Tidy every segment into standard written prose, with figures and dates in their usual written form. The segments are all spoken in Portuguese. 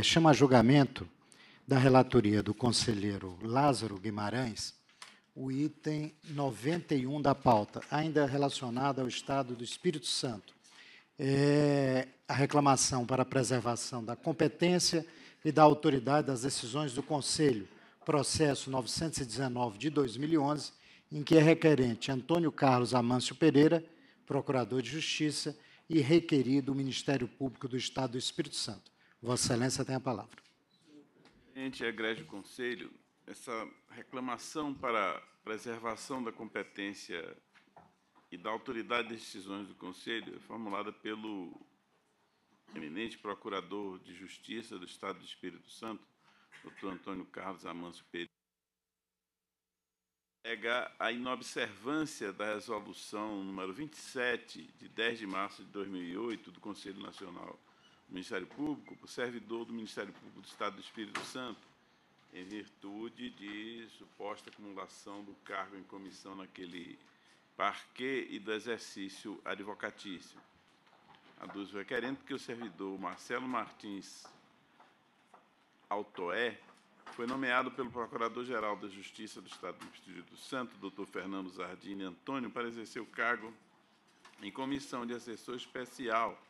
chama a julgamento da relatoria do conselheiro Lázaro Guimarães, o item 91 da pauta, ainda relacionado ao Estado do Espírito Santo. A reclamação para a preservação da competência e da autoridade das decisões do Conselho, processo 919 de 2011, em que é requerente Antônio Carlos Amâncio Pereira, procurador de Justiça, e requerido o Ministério Público do Estado do Espírito Santo. Vossa Excelência tem a palavra. Presidente, egrégio Conselho, essa reclamação para preservação da competência e da autoridade de decisões do Conselho é formulada pelo eminente Procurador de Justiça do Estado do Espírito Santo, doutor Antônio Carlos Amâncio Pereira, a inobservância da resolução número 27, de 10 de março de 2008, do Conselho Nacional do Ministério Público, por servidor do Ministério Público do Estado do Espírito Santo, em virtude de suposta acumulação do cargo em comissão naquele parquê e do exercício advocatício. Aduz o requerente que o servidor Marcelo Martins Altoé foi nomeado pelo Procurador-Geral da Justiça do Estado do Espírito Santo, Dr. Fernando Zardini Antônio, para exercer o cargo em comissão de assessor especial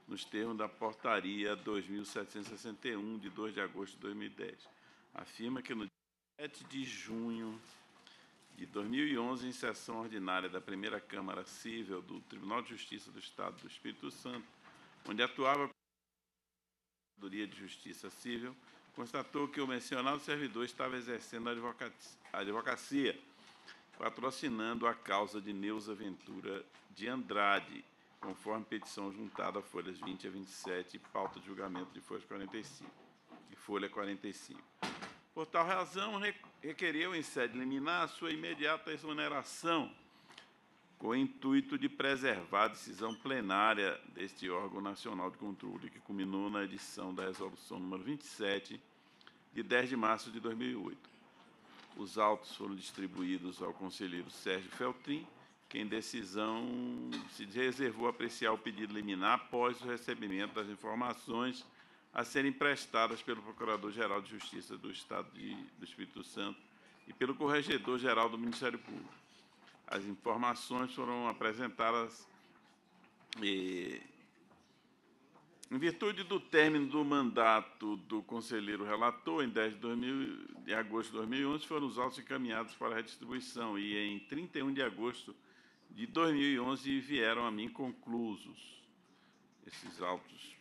nos termos da Portaria 2761, de 2 de agosto de 2010. Afirma que no dia 7 de junho de 2011, em sessão ordinária da Primeira Câmara Cível do Tribunal de Justiça do Estado do Espírito Santo, onde atuava a Procuradoria de Justiça Cível, constatou que o mencionado servidor estava exercendo a advocacia, patrocinando a causa de Neuza Ventura de Andrade, conforme petição juntada a folhas 20 a 27 e pauta de julgamento de folha 45. Por tal razão, requereu em sede liminar a sua imediata exoneração, com o intuito de preservar a decisão plenária deste órgão nacional de controle, que culminou na edição da resolução número 27, de 10 de março de 2008. Os autos foram distribuídos ao conselheiro Sérgio Feltrin, que em decisão se reservou a apreciar o pedido liminar após o recebimento das informações a serem prestadas pelo Procurador-Geral de Justiça do Estado do Espírito Santo e pelo Corregedor-Geral do Ministério Público. As informações foram apresentadas em virtude do término do mandato do conselheiro relator, em 10 de agosto de 2011, foram os autos encaminhados para a redistribuição e, em 31 de agosto de 2011, vieram a mim conclusos. Esses autos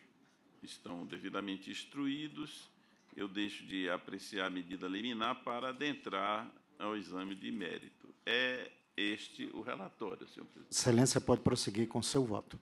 estão devidamente instruídos. Eu deixo de apreciar a medida liminar para adentrar ao exame de mérito. É este o relatório, senhor presidente. Excelência pode prosseguir com seu voto.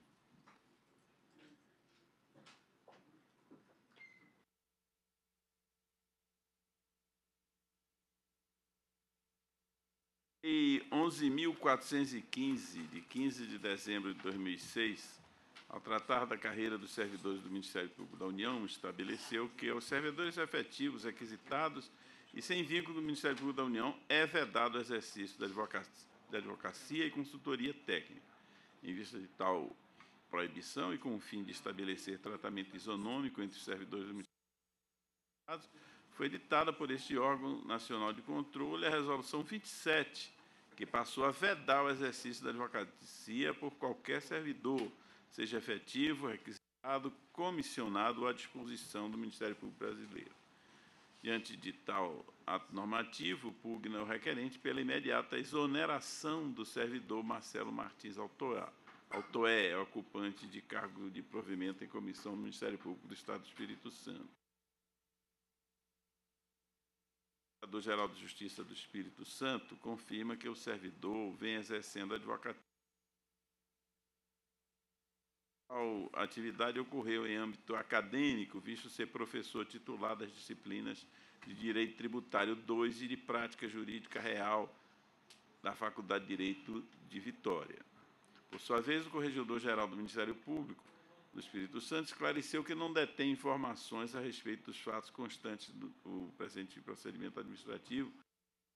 Lei 11.415, de 15 de dezembro de 2006, ao tratar da carreira dos servidores do Ministério Público da União, estabeleceu que aos servidores efetivos, requisitados e sem vínculo do Ministério Público da União é vedado o exercício da advocacia e consultoria técnica. Em vista de tal proibição e com o fim de estabelecer tratamento isonômico entre os servidores do Ministério Público, foi editada por este órgão nacional de controle a Resolução 27, que passou a vedar o exercício da advocacia por qualquer servidor, seja efetivo, requisitado, comissionado ou à disposição do Ministério Público Brasileiro. Diante de tal ato normativo, pugna o requerente pela imediata exoneração do servidor Marcelo Martins Altoé, ocupante de cargo de provimento em comissão do Ministério Público do Estado do Espírito Santo. O Procurador-Geral de Justiça do Espírito Santo confirma que o servidor vem exercendo a advocacia. A atividade ocorreu em âmbito acadêmico, visto ser professor titular das disciplinas de Direito Tributário 2 e de Prática Jurídica Real da Faculdade de Direito de Vitória. Por sua vez, o Corregedor-Geral do Ministério Público do Espírito Santo esclareceu que não detém informações a respeito dos fatos constantes do presente procedimento administrativo.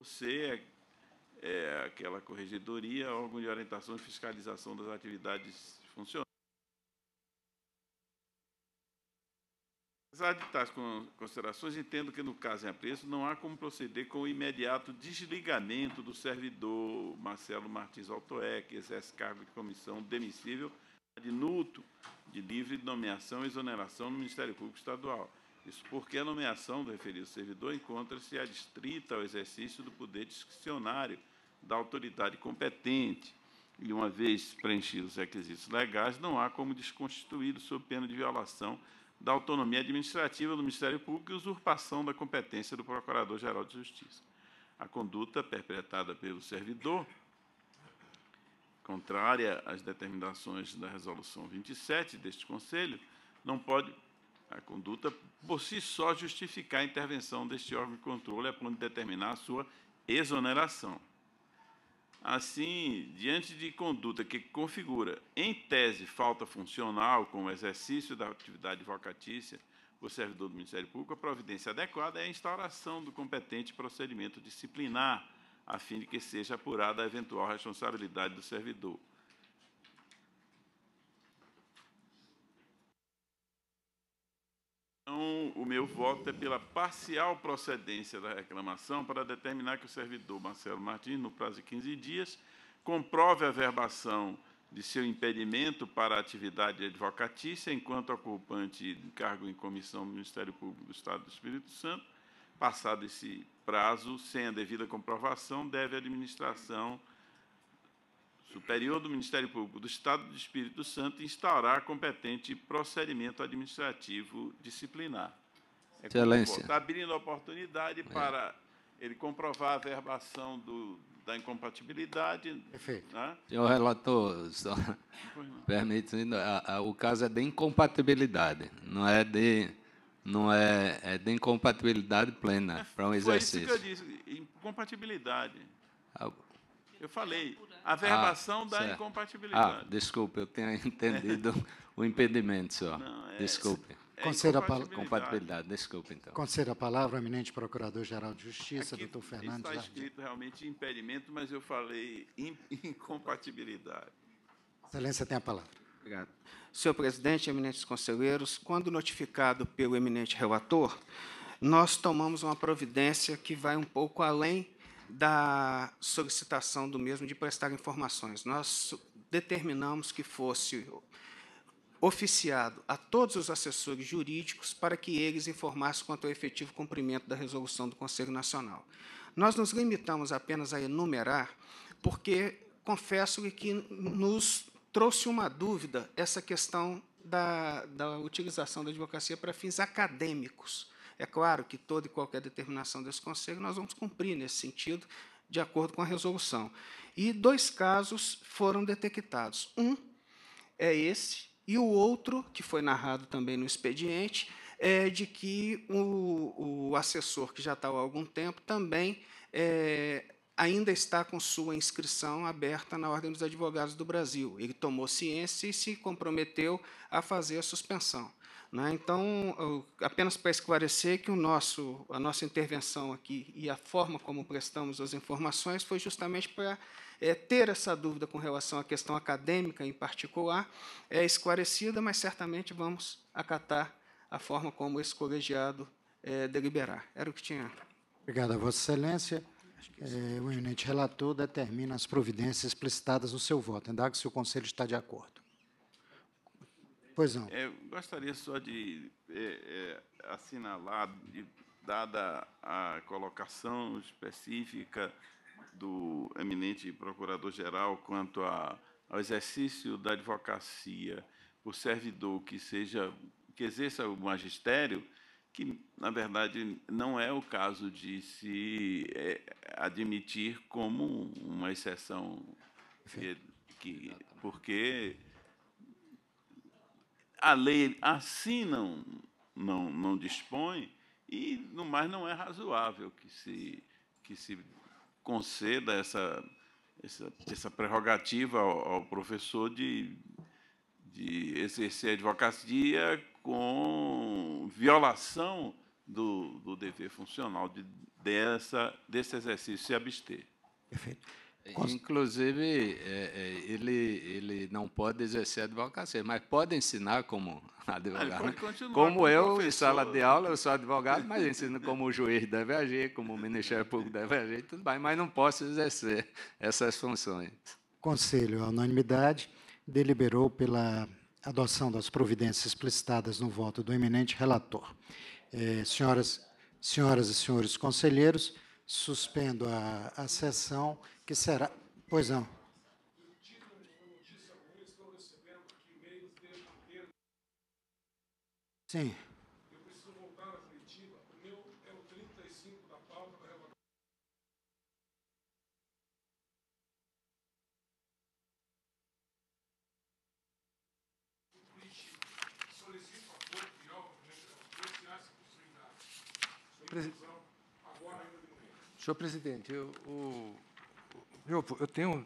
Você é aquela corregedoria, órgão de orientação e fiscalização das atividades funcionais. Apesar de tais considerações, entendo que, no caso em apreço, não há como proceder com o imediato desligamento do servidor Marcelo Martins Altoé, que exerce cargo de comissão demissível de nuto, de livre nomeação e exoneração no Ministério Público Estadual. Isso porque a nomeação do referido servidor encontra-se adstrita ao exercício do poder discricionário da autoridade competente, e, uma vez preenchidos os requisitos legais, não há como desconstituí-lo sob pena de violação da autonomia administrativa do Ministério Público e usurpação da competência do Procurador-Geral de Justiça. A conduta perpetrada pelo servidor, contrária às determinações da Resolução 27 deste Conselho, não pode, a conduta, por si só, justificar a intervenção deste órgão de controle a ponto de determinar a sua exoneração. Assim, diante de conduta que configura, em tese, falta funcional com o exercício da atividade advocatícia por servidor do Ministério Público, a providência adequada é a instauração do competente procedimento disciplinar, a fim de que seja apurada a eventual responsabilidade do servidor. Então, o meu voto é pela parcial procedência da reclamação para determinar que o servidor Marcelo Martins, no prazo de 15 dias, comprove a verbação de seu impedimento para a atividade advocatícia enquanto ocupante de cargo em comissão do Ministério Público do Estado do Espírito Santo. Passado esse prazo, sem a devida comprovação, deve a administração superior do Ministério Público do Estado do Espírito Santo instaurar competente procedimento administrativo disciplinar. Excelência. Está abrindo a oportunidade para ele comprovar a verbação da incompatibilidade. Perfeito. Né? Senhor relator, só permitindo, o caso é de incompatibilidade, é de incompatibilidade plena para um exercício. Foi isso que eu disse, incompatibilidade. Eu falei, a verbação da incompatibilidade. Desculpe, eu tinha entendido o impedimento só. Desculpe. Conceda a palavra. Compatibilidade, desculpe, então. Conceda a palavra ao eminente Procurador-Geral de Justiça, doutor Fernando Está escrito realmente impedimento, mas eu falei incompatibilidade. Excelência tem a palavra. Obrigado. Senhor presidente, eminentes conselheiros, quando notificado pelo eminente relator, nós tomamos uma providência que vai um pouco além da solicitação do mesmo de prestar informações. Nós determinamos que fosse oficiado a todos os assessores jurídicos para que eles informassem quanto ao efetivo cumprimento da resolução do Conselho Nacional. Nós nos limitamos apenas a enumerar, porque confesso que nos trouxe uma dúvida essa questão da utilização da advocacia para fins acadêmicos. É claro que toda e qualquer determinação desse Conselho nós vamos cumprir nesse sentido, de acordo com a resolução. E 2 casos foram detectados. Um é esse, e o outro, que foi narrado também no expediente, é de que o assessor, que já está há algum tempo, também ainda está com sua inscrição aberta na Ordem dos Advogados do Brasil. Ele tomou ciência e se comprometeu a fazer a suspensão. Então, apenas para esclarecer que a nossa intervenção aqui e a forma como prestamos as informações foi justamente para ter essa dúvida com relação à questão acadêmica em particular, esclarecida, mas certamente vamos acatar a forma como esse colegiado deliberar. Era o que tinha. Obrigado a Vossa Excelência. O eminente relator determina as providências explicitadas no seu voto, indago se o Conselho está de acordo. Pois não. Gostaria só de assinalar, dada a colocação específica do eminente Procurador-Geral quanto ao exercício da advocacia por servidor que exerça o magistério, que, na verdade, não é o caso de se admitir como uma exceção, porque a lei assim não dispõe, e, no mais, não é razoável que se conceda essa prerrogativa ao professor de exercer a advocacia com violação do dever funcional desse exercício se abster. Perfeito. Inclusive, ele não pode exercer a advocacia, mas pode ensinar como advogado. Ele pode continuar como como eu, em professor. sala de aula, eu sou advogado, mas ensino como o juiz deve agir, como o Ministério Público deve agir, tudo bem, mas não posso exercer essas funções. O Conselho, à unanimidade, deliberou pela adoção das providências explicitadas no voto do eminente relator. Senhoras e senhores conselheiros, suspendo a sessão, que será... Pois não. Sim. Eu preciso voltar na coletiva. O meu é o 35 da pauta da relatora. Solicito a corte de algo retirar essa possibilidade. Senhor presidente, eu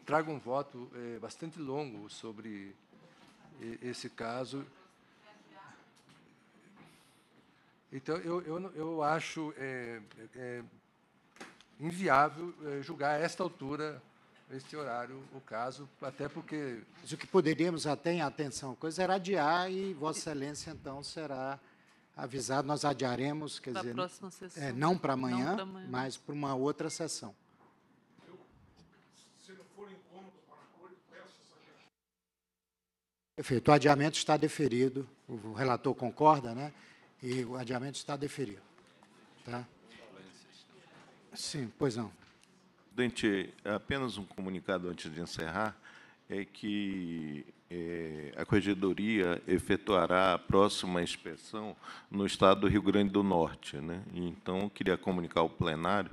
trago um voto bastante longo sobre esse caso. Então, eu acho inviável julgar a esta altura, este horário, o caso, até porque... Mas o que poderíamos até, em atenção, coisa era adiar e Vossa Excelência, então, será avisado. Nós adiaremos, quer dizer, próxima sessão. não para amanhã, mas para uma outra sessão. Se não for incômodo para a corte, peço essa questão. Perfeito. O adiamento está deferido. O relator concorda, né? E o adiamento está deferido. Tá? Sim, pois não. Presidente, apenas um comunicado antes de encerrar, é que a Corregedoria efetuará a próxima inspeção no estado do Rio Grande do Norte, né? Então, eu queria comunicar ao plenário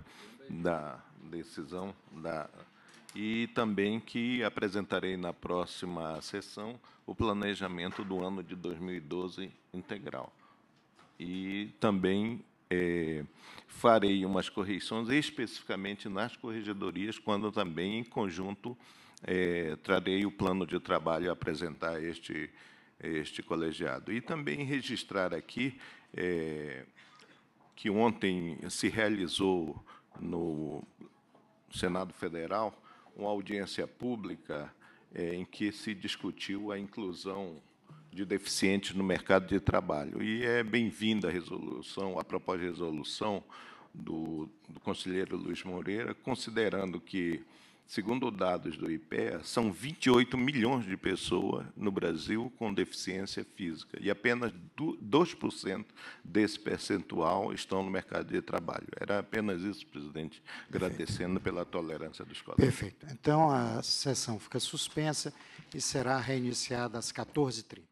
da decisão e também que apresentarei na próxima sessão o planejamento do ano de 2012 integral. E também farei umas correções especificamente nas corregedorias, quando também, em conjunto, trarei o plano de trabalho a apresentar este colegiado. E também registrar aqui que ontem se realizou no Senado Federal uma audiência pública em que se discutiu a inclusão de deficientes no mercado de trabalho. E é bem-vinda a resolução, a proposta de resolução do conselheiro Luiz Moreira, considerando que, segundo dados do IPEA, são 28 milhões de pessoas no Brasil com deficiência física, e apenas 2% desse percentual estão no mercado de trabalho. Era apenas isso, presidente, agradecendo pela tolerância dos colegas. Perfeito. Então, a sessão fica suspensa e será reiniciada às 14h30.